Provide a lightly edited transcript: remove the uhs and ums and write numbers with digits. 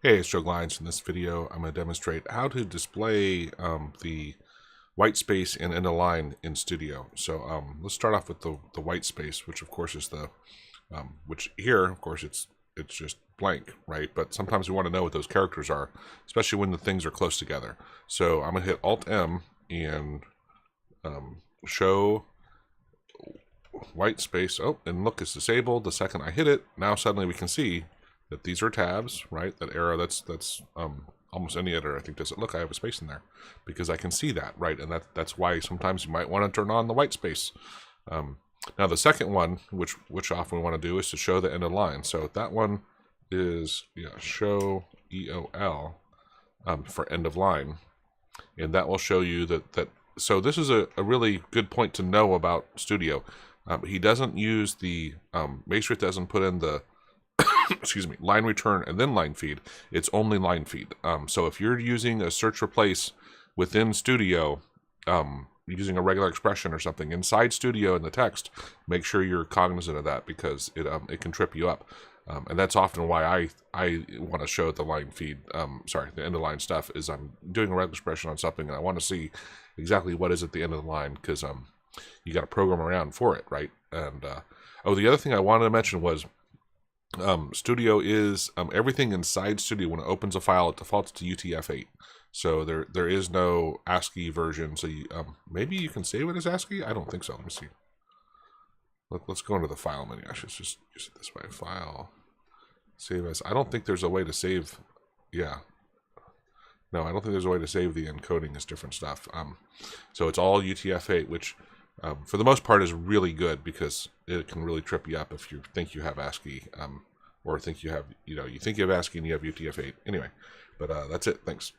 Hey, it's Joe Glines. In this video, I'm going to demonstrate how to display the white space in a line in Studio. So let's start off with the white space, which of course is the, which here, of course, it's just blank, right? But sometimes we want to know what those characters are, especially when the things are close together. So I'm going to hit Alt-M and show white space. Oh, and look, it's disabled. The second I hit it, now suddenly we can see that these are tabs, right? That arrow, that's almost any editor I think does it. Look, I have a space in there because I can see that, right? And that's why sometimes you might want to turn on the white space. Now the second one, which often we want to do, is to show the end of line. So that one is show EOL for end of line, and that will show you that. So this is a really good point to know about Studio. He doesn't use the Macereth doesn't put in the excuse me, line return and then line feed. It's only line feed. So if you're using a search replace within Studio, using a regular expression or something inside Studio in the text, make sure you're cognizant of that because it can trip you up. And that's often why I want to show the line feed, the end of line stuff, is I'm doing a regular expression on something and I want to see exactly what is at the end of the line because you got to program around for it, right? And the other thing I wanted to mention was Studio is everything inside Studio. When it opens a file, it defaults to UTF-8. So there is no ASCII version. So maybe you can save it as ASCII. I don't think so. Let me see. Let's go into the file menu. I should just use it this way. File, save as. I don't think there's a way to save. Yeah. No, I don't think there's a way to save the encoding as different stuff. So it's all UTF-8, which for the most part is really good because it can really trip you up if you think you have ASCII, or think you have, you think you have ASCII and you have UTF-8. Anyway, but that's it. Thanks.